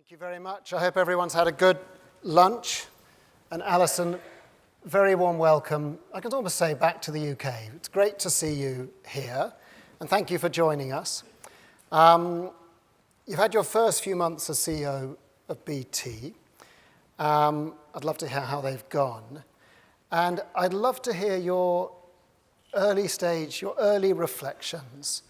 Thank you very much. I hope everyone's had a good lunch. And Allison, very warm welcome. I can almost say back to the UK. It's great to see you here, and thank you for joining us. You've had your first few months as CEO of BT. I'd love to hear how they've gone. And I'd love to hear your early reflections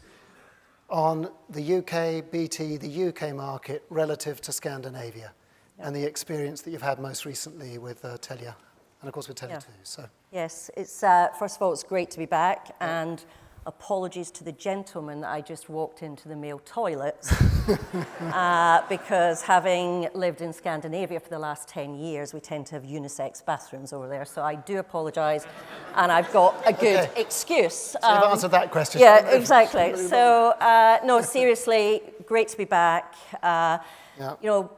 on the UK, BT, the UK market relative to Scandinavia, and the experience that you've had most recently with Telia, and of course with Tele2. So. Yes, it's first of all, it's great to be back, and apologies to the gentleman that I just walked into the male toilets, because having lived in Scandinavia for the last 10 years, we tend to have unisex bathrooms over there, so I do apologise, and I've got a good excuse. So you've answered that question. Yeah, exactly. So, no, seriously, great to be back. You know,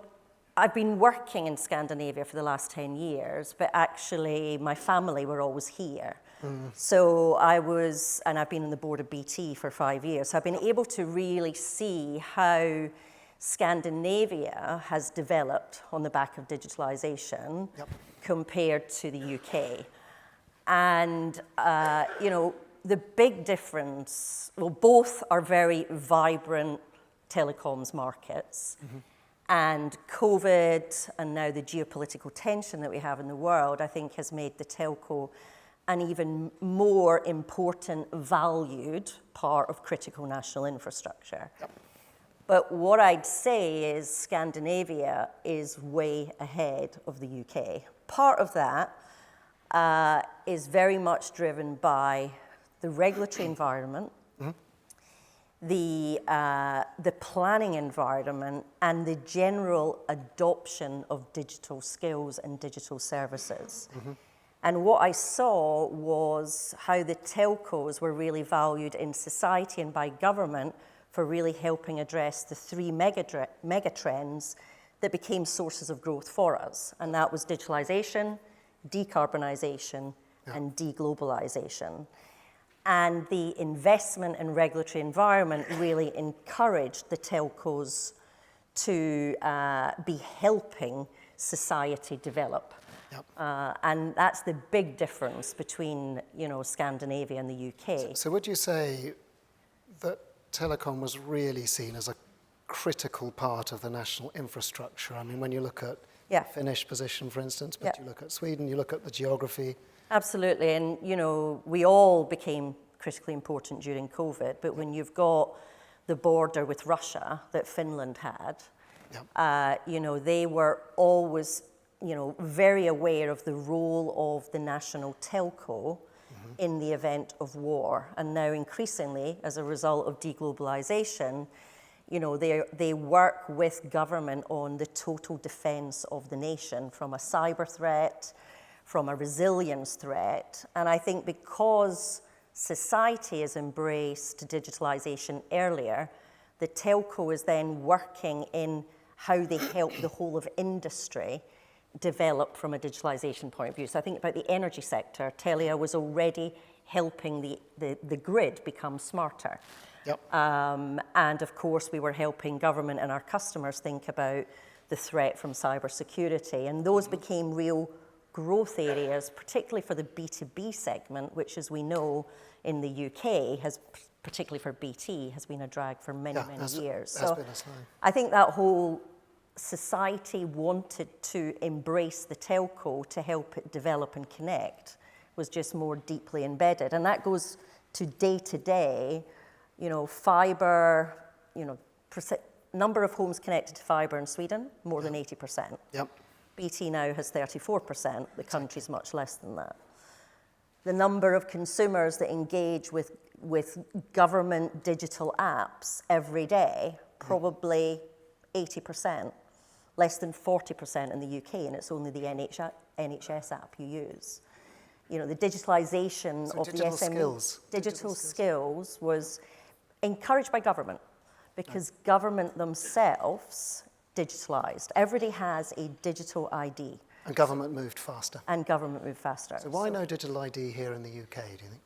I've been working in Scandinavia for the last 10 years, but actually my family were always here. So I've been on the board of BT for 5 years, so I've been able to really see how Scandinavia has developed on the back of digitalisation compared to the UK. And, you know, the big difference, well, both are very vibrant telecoms markets. And COVID and now the geopolitical tension that we have in the world, I think has made the telco an even more important, valued part of critical national infrastructure. But what I'd say is Scandinavia is way ahead of the UK. Part of that is very much driven by the regulatory environment, the planning environment, and the general adoption of digital skills and digital services. And what I saw was how the telcos were really valued in society and by government for really helping address the three mega trends that became sources of growth for us. And that was digitalization, decarbonisation, and deglobalisation. And the investment and regulatory environment really encouraged the telcos to be helping society develop. And that's the big difference between, you know, Scandinavia and the UK. So would you say that telecom was really seen as a critical part of the national infrastructure? I mean, when you look at the Finnish position, for instance, but you look at Sweden, you look at the geography. Absolutely, and, you know, we all became critically important during COVID, but when you've got the border with Russia that Finland had, you know, they were always, you know, very aware of the role of the national telco in the event of war. And now increasingly, as a result of deglobalization, you know, they work with government on the total defense of the nation from a cyber threat, from a resilience threat. And I think because society has embraced digitalization earlier, the telco is then working in how they help the whole of industry develop from a digitalization point of view. So I think about the energy sector, Telia was already helping the grid become smarter. And of course, we were helping government and our customers think about the threat from cybersecurity. And those became real growth areas, particularly for the B2B segment, which, as we know, in the UK, has, particularly for BT, has been a drag for many years. So I think that whole society wanted to embrace the telco to help it develop and connect was just more deeply embedded. And that goes to day, you know, fiber, you know, number of homes connected to fiber in Sweden, more than 80%. BT now has 34%, the country's much less than that. The number of consumers that engage with government digital apps every day, probably 80%. Less than 40% in the UK, and it's only the NHS app you use. You know, the digitalisation of the SME, digital skills was encouraged by government because government themselves digitalised. Everybody has a digital ID. And government moved faster. And government moved faster. So why no digital ID here in the UK, do you think?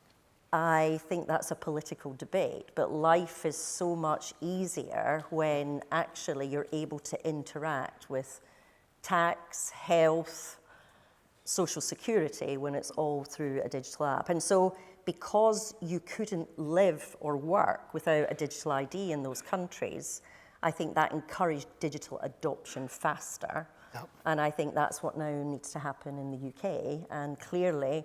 I think that's a political debate, but life is so much easier when actually you're able to interact with tax, health, social security when it's all through a digital app. And so because you couldn't live or work without a digital ID in those countries, I think that encouraged digital adoption faster. Yep. And I think that's what now needs to happen in the UK. And clearly,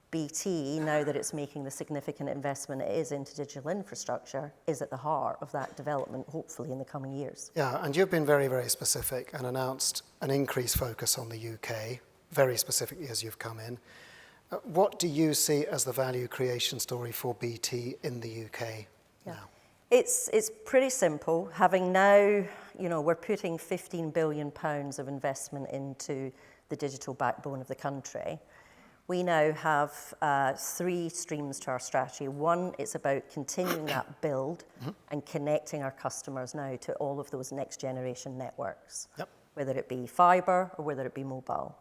BT, now that it's making the significant investment it is into digital infrastructure, is at the heart of that development, hopefully in the coming years. Yeah, and you've been very, very specific and announced an increased focus on the UK, very specifically as you've come in. What do you see as the value creation story for BT in the UK now? It's pretty simple. Having now, we're putting £15 billion of investment into the digital backbone of the country. We now have 3 streams to our strategy. One, it's about continuing that build and connecting our customers now to all of those next generation networks, whether it be fibre or whether it be mobile.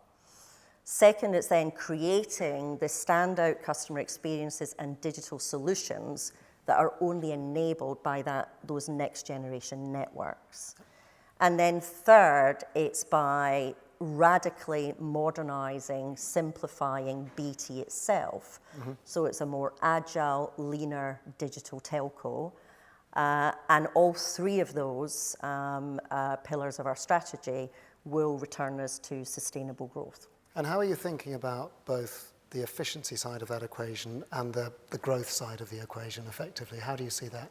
Second, it's then creating the standout customer experiences and digital solutions that are only enabled by those next generation networks. And then third, it's by radically modernising, simplifying BT itself. So it's a more agile, leaner digital telco. And all 3 of those pillars of our strategy will return us to sustainable growth. And how are you thinking about both the efficiency side of that equation and the growth side of the equation effectively? How do you see that?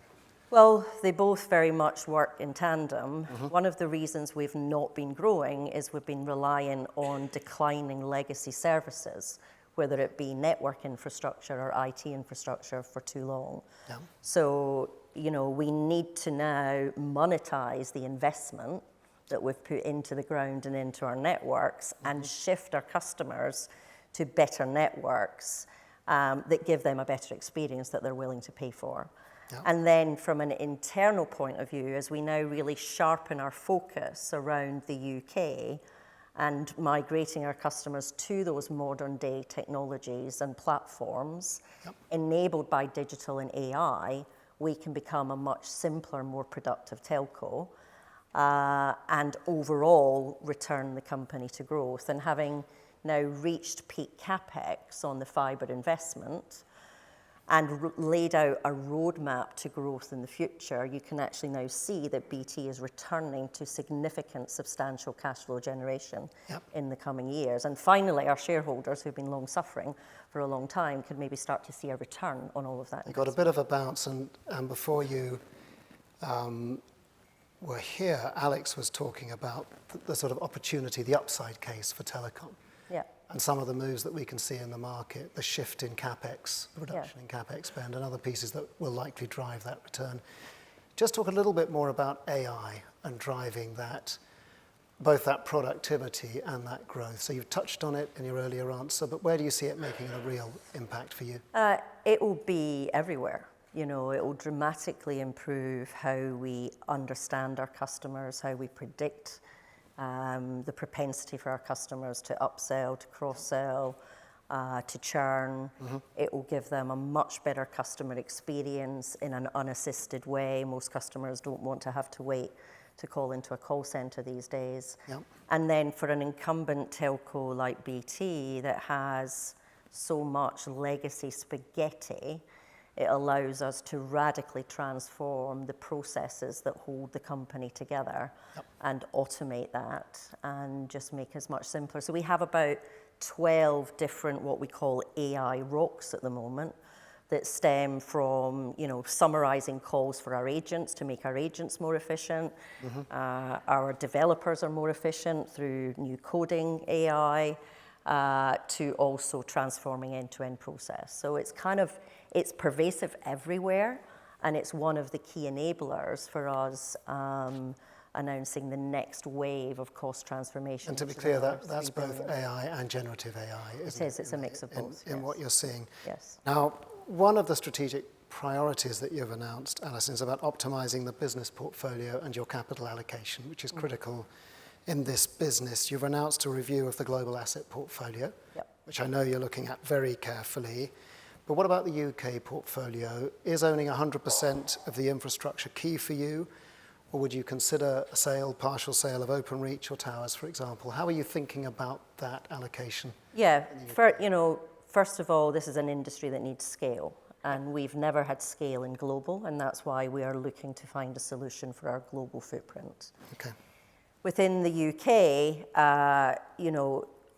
Well, they both very much work in tandem. One of the reasons we've not been growing is we've been relying on declining legacy services, whether it be network infrastructure or IT infrastructure, for too long. Yeah. So, we need to now monetize the investment that we've put into the ground and into our networks and shift our customers to better networks that give them a better experience that they're willing to pay for. Yeah. And then from an internal point of view, as we now really sharpen our focus around the UK and migrating our customers to those modern day technologies and platforms enabled by digital and AI, we can become a much simpler, more productive telco and overall return the company to growth. And having now reached peak capex on the fibre investment and laid out a roadmap to growth in the future, you can actually now see that BT is returning to significant, substantial cash flow generation in the coming years. And finally, our shareholders, who've been long suffering for a long time, could maybe start to see a return on all of that. You got a bit of a bounce, and before you were here, Alex was talking about the sort of opportunity, the upside case for telecom. Yeah. And some of the moves that we can see in the market, the shift in capex, the reduction in capex spend, and other pieces that will likely drive that return. Just talk a little bit more about AI and driving that, both that productivity and that growth. So you've touched on it in your earlier answer, but where do you see it making a real impact for you? It will be everywhere. It will dramatically improve how we understand our customers, how we predict the propensity for our customers to upsell, to cross-sell, to churn. It will give them a much better customer experience in an unassisted way. Most customers don't want to have to wait to call into a call center these days. Yep. And then for an incumbent telco like BT that has so much legacy spaghetti, it allows us to radically transform the processes that hold the company together and automate that and just make us much simpler. So we have about 12 different what we call AI rocks at the moment that stem from, summarizing calls for our agents to make our agents more efficient. Our developers are more efficient through new coding AI, to also transforming end-to-end process. So it's pervasive everywhere, and it's one of the key enablers for us announcing the next wave of cost transformation. And to be clear, that's both AI and generative AI, isn't it? It is, it's a mix of both. In what you're seeing. Yes. Now, one of the strategic priorities that you've announced, Allison, is about optimizing the business portfolio and your capital allocation, which is critical in this business. You've announced a review of the global asset portfolio, which I know you're looking at very carefully. But what about the UK portfolio? Is owning 100% of the infrastructure key for you? Or would you consider a sale, partial sale of Openreach or towers, for example? How are you thinking about that allocation? Yeah, first of all, this is an industry that needs scale. And we've never had scale in global, and that's why we are looking to find a solution for our global footprint. Okay. Within the UK,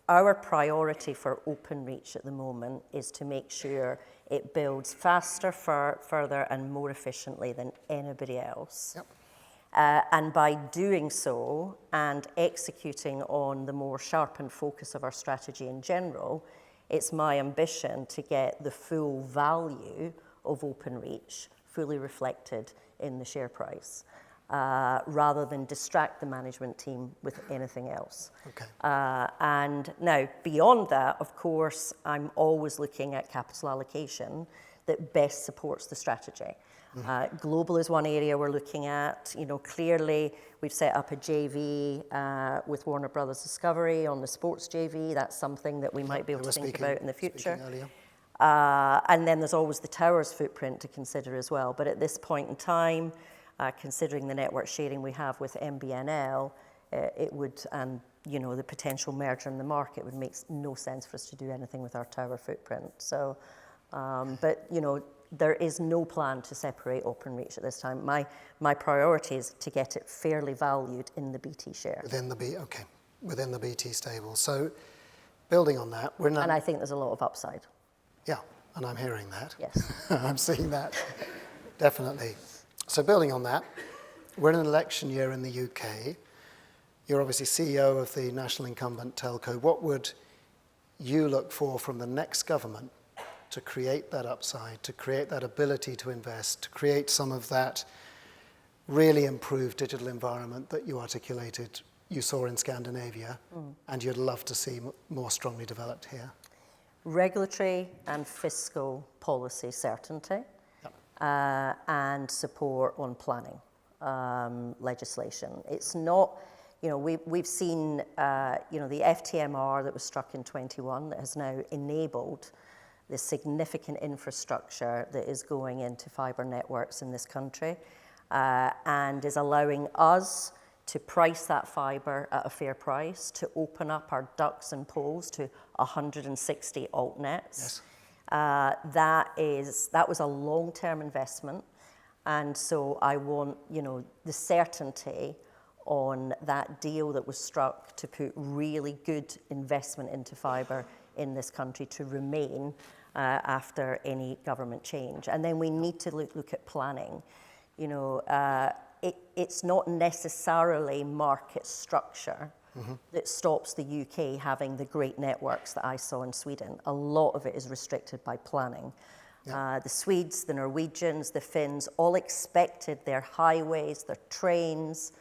our priority for Openreach at the moment is to make sure it builds faster, further, and more efficiently than anybody else. Yep. And by doing so and executing on the more sharpened focus of our strategy in general, it's my ambition to get the full value of Openreach fully reflected in the share price, rather than distract the management team with anything else. Okay. And now, beyond that, of course, I'm always looking at capital allocation that best supports the strategy. Global is one area we're looking at. Clearly, we've set up a JV with Warner Brothers Discovery on the sports JV. That's something that we might be able to think about in the future. And then there's always the towers footprint to consider as well. But at this point in time, considering the network sharing we have with MBNL, it would, and the potential merger in the market, would make no sense for us to do anything with our tower footprint. So, but there is no plan to separate Openreach at this time. My priority is to get it fairly valued in the BT share. Within the BT stable. So, building on that, and I think there's a lot of upside. Yeah, and I'm hearing that. Yes. I'm seeing that, definitely. So building on that, we're in an election year in the UK. You're obviously CEO of the national incumbent telco. What would you look for from the next government to create that upside, to create that ability to invest, to create some of that really improved digital environment that you articulated you saw in Scandinavia, and you'd love to see more strongly developed here? Regulatory and fiscal policy certainty, and support on planning legislation. It's not, we've seen, the FTMR that was struck in 21 that has now enabled the significant infrastructure that is going into fibre networks in this country, and is allowing us to price that fibre at a fair price, to open up our ducts and poles to 160 altnets. Yes. That was a long-term investment, and so I want the certainty on that deal that was struck to put really good investment into fibre in this country to remain after any government change. And then we need to look at planning. It's not necessarily market structure that stops the UK having the great networks that I saw in Sweden. A lot of it is restricted by planning. Yeah. The Swedes, the Norwegians, the Finns all expected their highways, their trains,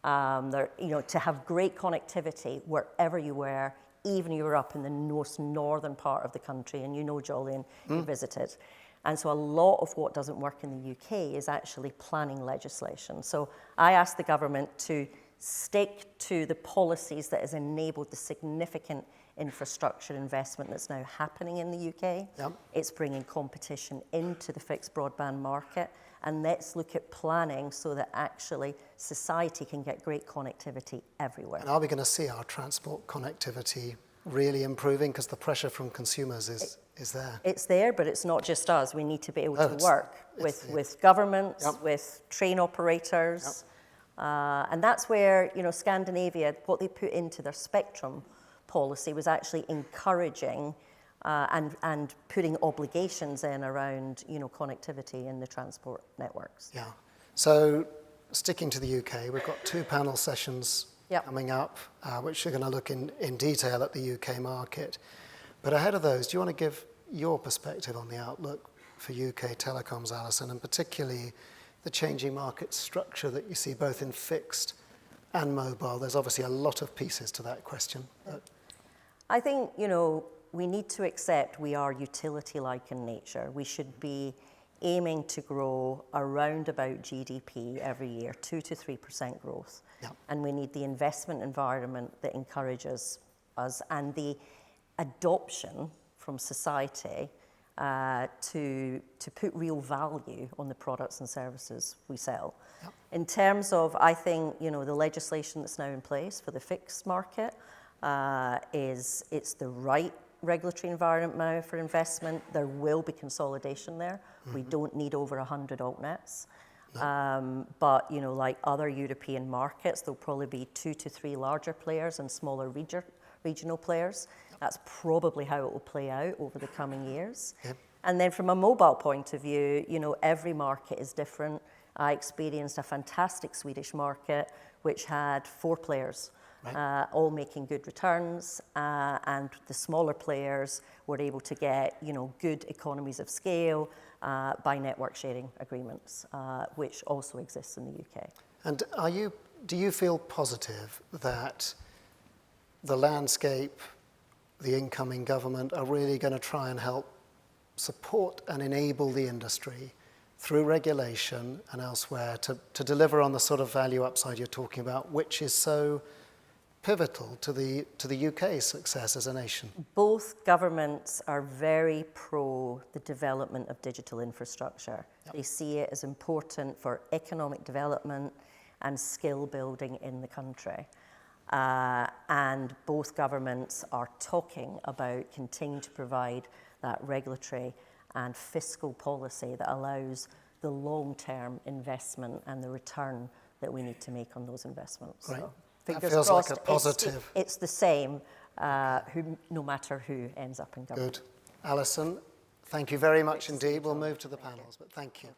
to have great connectivity wherever you were, even if you were up in the most northern part of the country, and Jolyon, you visited. And so a lot of what doesn't work in the UK is actually planning legislation. So I asked the government to stick to the policies that has enabled the significant infrastructure investment that's now happening in the UK. Yep. It's bringing competition into the fixed broadband market. And let's look at planning so that actually society can get great connectivity everywhere. And are we going to see our transport connectivity really improving? Because the pressure from consumers is there. It's there, but it's not just us. We need to be able to work with governments, with train operators. And that's where, Scandinavia, what they put into their spectrum policy was actually encouraging and putting obligations in around, connectivity in the transport networks. Yeah. So sticking to the UK, we've got 2 panel sessions coming up, which are going to look in detail at the UK market. But ahead of those, do you want to give your perspective on the outlook for UK telecoms, Allison, and particularly the changing market structure that you see both in fixed and mobile? There's obviously a lot of pieces to that question. I think, we need to accept we are utility-like in nature. We should be aiming to grow around about GDP every year, 2 to 3% growth. Yeah. And we need the investment environment that encourages us and the adoption from society to put real value on the products and services we sell. Yep. In terms of, I think, the legislation that's now in place for the fixed market it's the right regulatory environment now for investment. There will be consolidation there. Mm-hmm. We don't need over 100 altnets. No. But, like other European markets, there'll probably be 2 to 3 larger players and smaller regional players. Yep. That's probably how it will play out over the coming years. Yep. And then from a mobile point of view, every market is different. I experienced a fantastic Swedish market which had 4 players, right. All making good returns, and the smaller players were able to get, good economies of scale by network sharing agreements, which also exists in the UK. And do you feel positive that the landscape, the incoming government are really going to try and help support and enable the industry through regulation and elsewhere to deliver on the sort of value upside you're talking about, which is so pivotal to the UK's success as a nation? Both governments are very pro the development of digital infrastructure. Yep. They see it as important for economic development and skill building in the country. And both governments are talking about continuing to provide that regulatory and fiscal policy that allows the long-term investment and the return that we need to make on those investments. Right. So, that feels like a positive. It's the same, no matter who ends up in government. Good. Alison, thank you very much indeed. We'll move to the panels, but thank you.